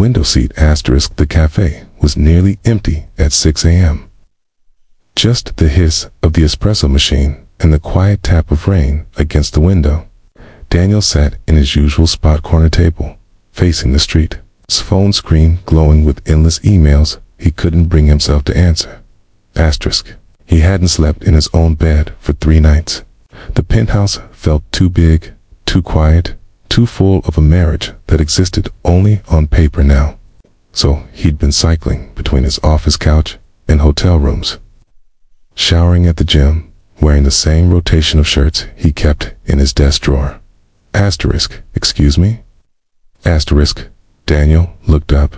window seat *. The cafe was nearly empty at 6 a.m. Just the hiss of the espresso machine and the quiet tap of rain against the window. Daniel sat in his usual spot corner table, facing the street, his phone screen glowing with endless emails he couldn't bring himself to answer. He hadn't slept in his own bed for 3 nights. The penthouse felt too big, too quiet, too full of a marriage that existed only on paper now. So he'd been cycling between his office couch and hotel rooms, showering at the gym, wearing the same rotation of shirts he kept in his desk drawer. Excuse me? Daniel looked up.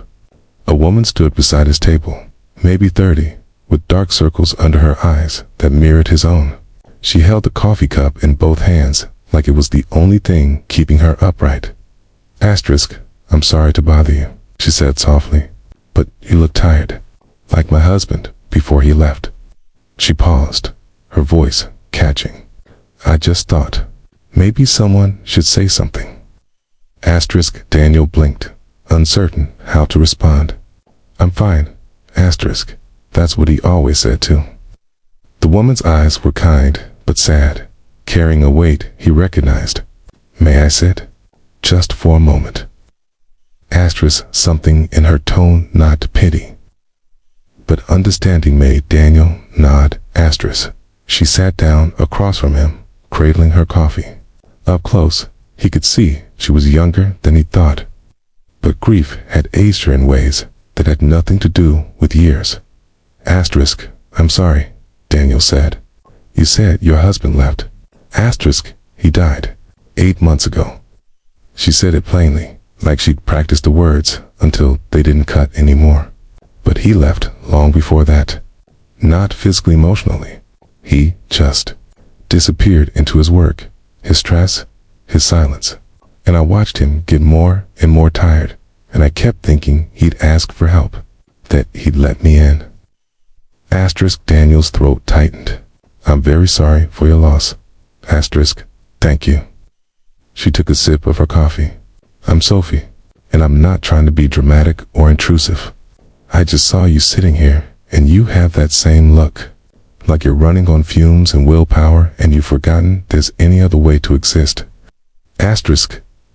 A woman stood beside his table, maybe 30, with dark circles under her eyes that mirrored his own. She held the coffee cup in both hands, like it was the only thing keeping her upright. I'm sorry to bother you, she said softly, but you look tired, like my husband before he left. She paused, her voice catching. I just thought, maybe someone should say something. Daniel blinked, uncertain how to respond. I'm fine, That's what he always said too. The woman's eyes were kind, but sad, carrying a weight he recognized. May I sit? Just for a moment. Something in her tone nod to pity, but understanding made Daniel nod. She sat down across from him, cradling her coffee. Up close, he could see she was younger than he thought, but grief had aged her in ways that had nothing to do with years. I'm sorry, Daniel said. You said your husband left. He died 8 months ago. She said it plainly, like she'd practiced the words until they didn't cut anymore. But he left long before that. Not physically, emotionally. He just disappeared into his work, his stress, his silence. And I watched him get more and more tired, and I kept thinking he'd ask for help, that he'd let me in. Daniel's throat tightened. I'm very sorry for your loss. Thank you. She took a sip of her coffee. I'm Sophie, and I'm not trying to be dramatic or intrusive. I just saw you sitting here, and you have that same look, like you're running on fumes and willpower and you've forgotten there's any other way to exist.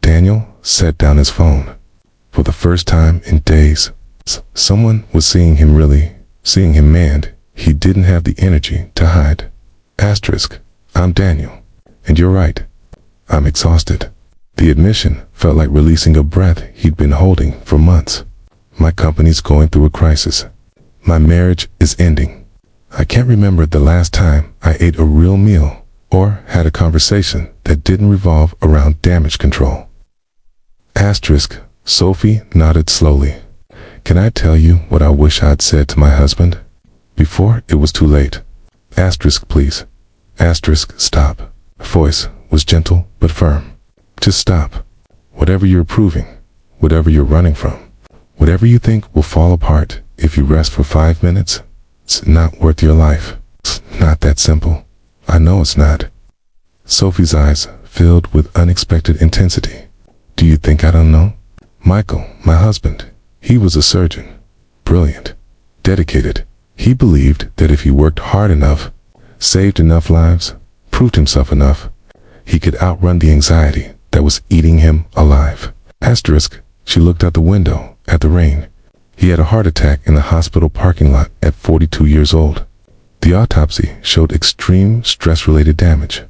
Daniel set down his phone. For the first time in days, someone was seeing him manned. He didn't have the energy to hide. I'm Daniel, and you're right. I'm exhausted. The admission felt like releasing a breath he'd been holding for months. My company's going through a crisis. My marriage is ending. I can't remember the last time I ate a real meal or had a conversation that didn't revolve around damage control. Sophie nodded slowly. Can I tell you what I wish I'd said to my husband? Before it was too late. Please. Stop. Her voice was gentle but firm. Just stop. Whatever you're proving, whatever you're running from, whatever you think will fall apart if you rest for 5 minutes, it's not worth your life. It's not that simple. I know it's not. Sophie's eyes filled with unexpected intensity. Do you think I don't know? Michael, my husband, he was a surgeon. Brilliant. Dedicated. He believed that if he worked hard enough, saved enough lives, proved himself enough, he could outrun the anxiety that was eating him alive. She looked out the window at the rain. He had a heart attack in the hospital parking lot at 42 years old. The autopsy showed extreme stress-related damage.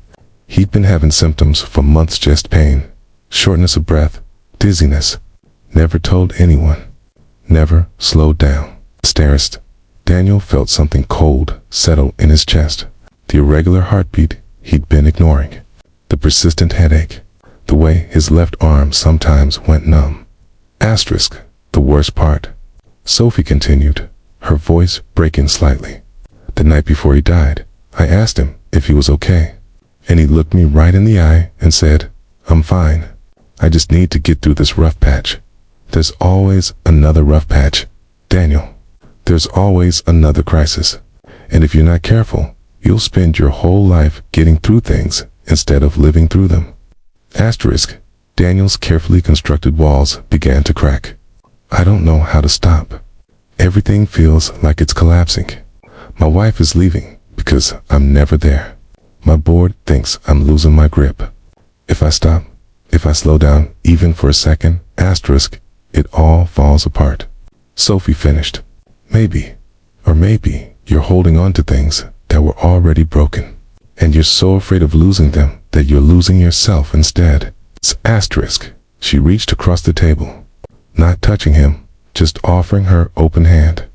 He'd been having symptoms for months: chest pain, shortness of breath, dizziness. Never told anyone. Never slowed down. Daniel felt something cold settle in his chest. The irregular heartbeat he'd been ignoring. The persistent headache. The way his left arm sometimes went numb. The worst part, Sophie continued, her voice breaking slightly. The night before he died, I asked him if he was okay, and he looked me right in the eye and said, I'm fine. I just need to get through this rough patch. There's always another rough patch, Daniel. There's always another crisis. And if you're not careful, you'll spend your whole life getting through things instead of living through them. Daniel's carefully constructed walls began to crack. I don't know how to stop. Everything feels like it's collapsing. My wife is leaving because I'm never there. My board thinks I'm losing my grip. If I stop, if I slow down even for a second, asterisk, it all falls apart. Sophie finished. Maybe, or maybe you're holding on to things that were already broken, and you're so afraid of losing them that you're losing yourself instead. Asterisk. She reached across the table, not touching him, just offering her open hand.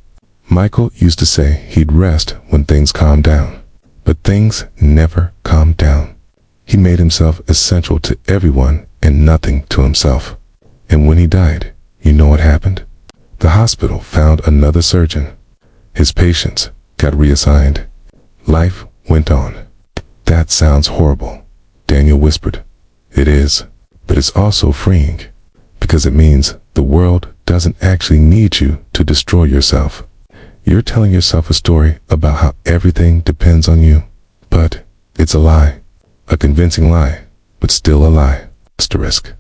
Michael used to say he'd rest when things calmed down, but things never calmed down. He made himself essential to everyone and nothing to himself. And when he died, you know what happened? The hospital found another surgeon. His patients got reassigned. Life went on. That sounds horrible, Daniel whispered. It is, but it's also freeing, because it means the world doesn't actually need you to destroy yourself. You're telling yourself a story about how everything depends on you, but it's a lie. A convincing lie, but still a lie. Asterisk.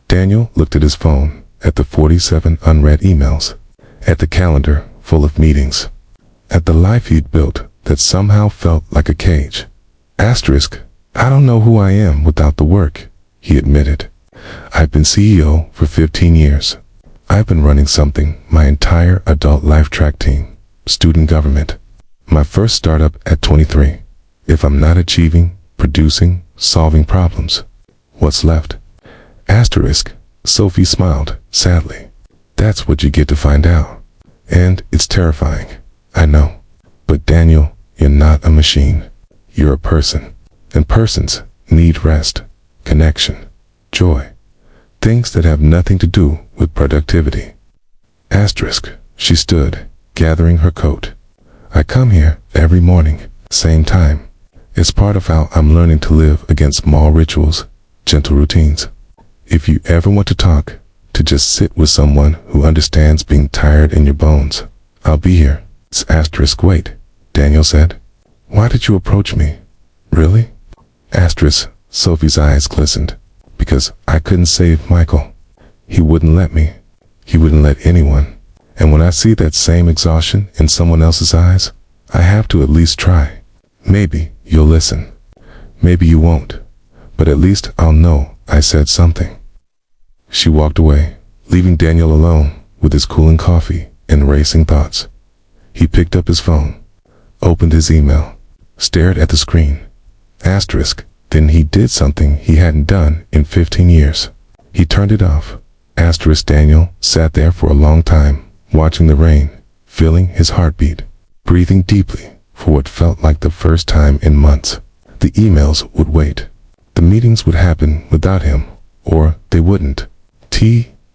Daniel looked at his phone, at the 47 unread emails, at the calendar full of meetings, at the life he'd built that somehow felt like a cage. Asterisk. I don't know who I am without the work, he admitted. I've been CEO for 15 years. I've been running something my entire adult life track team, student government. My first startup at 23. If I'm not achieving, producing, solving problems, what's left? Asterisk. Sophie smiled, sadly. That's what you get to find out. And it's terrifying, I know. But Daniel, you're not a machine. You're a person. And persons need rest, connection, joy. Things that have nothing to do with productivity. Asterisk. She stood, gathering her coat. I come here every morning, same time. It's part of how I'm learning to live against small rituals, gentle routines. If you ever want to talk, to just sit with someone who understands being tired in your bones, I'll be here. Asterisk. Wait, Daniel said. Why did you approach me? Really? Asterisk. Sophie's eyes glistened. Because I couldn't save Michael. He wouldn't let me. He wouldn't let anyone. And when I see that same exhaustion in someone else's eyes, I have to at least try. Maybe you'll listen. Maybe you won't. But at least I'll know I said something. She walked away, leaving Daniel alone with his cooling coffee and racing thoughts. He picked up his phone, opened his email, stared at the screen. Asterisk. Then he did something he hadn't done in 15 years. He turned it off. Asterisk. Daniel sat there for a long time, watching the rain, feeling his heartbeat, breathing deeply for what felt like the first time in months. The emails would wait. The meetings would happen without him, or they wouldn't.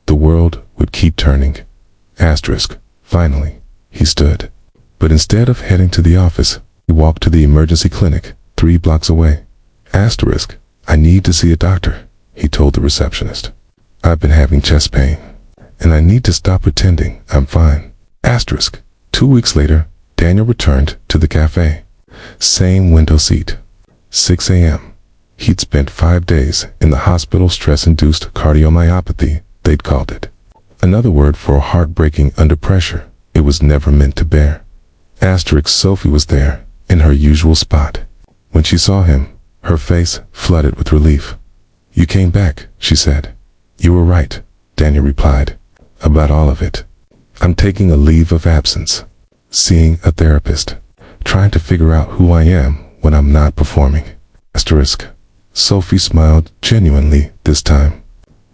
The world would keep turning. Asterisk. Finally, he stood. But instead of heading to the office, he walked to the emergency clinic 3 blocks away. Asterisk. I need to see a doctor, he told the receptionist. I've been having chest pain, and I need to stop pretending I'm fine. Asterisk. 2 weeks later, Daniel returned to the cafe. Same window seat. 6 a.m. He'd spent 5 days in the hospital. Stress-induced cardiomyopathy, they'd called it. Another word for a heartbreaking under pressure it was never meant to bear. Asterisk. Sophie was there, in her usual spot. When she saw him, her face flooded with relief. You came back, she said. You were right, Daniel replied. About all of it. I'm taking a leave of absence. Seeing a therapist. Trying to figure out who I am when I'm not performing. Asterisk. Sophie smiled genuinely this time.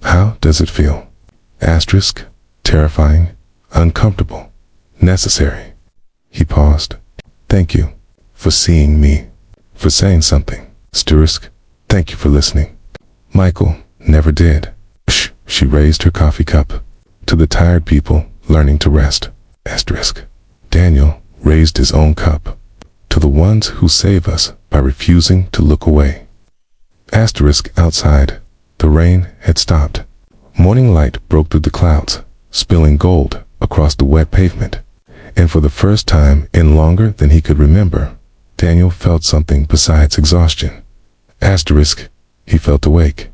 How does it feel? Asterisk. Terrifying, uncomfortable, necessary. He paused. Thank you for seeing me, for saying something. Asterisk. Thank you for listening. Michael never did. Shh. She raised her coffee cup. To the tired people learning to rest. Asterisk. Daniel raised his own cup. To the ones who save us by refusing to look away. Asterisk. Outside, the rain had stopped. Morning light broke through the clouds, spilling gold across the wet pavement. And for the first time in longer than he could remember, Daniel felt something besides exhaustion. Asterisk. He felt awake.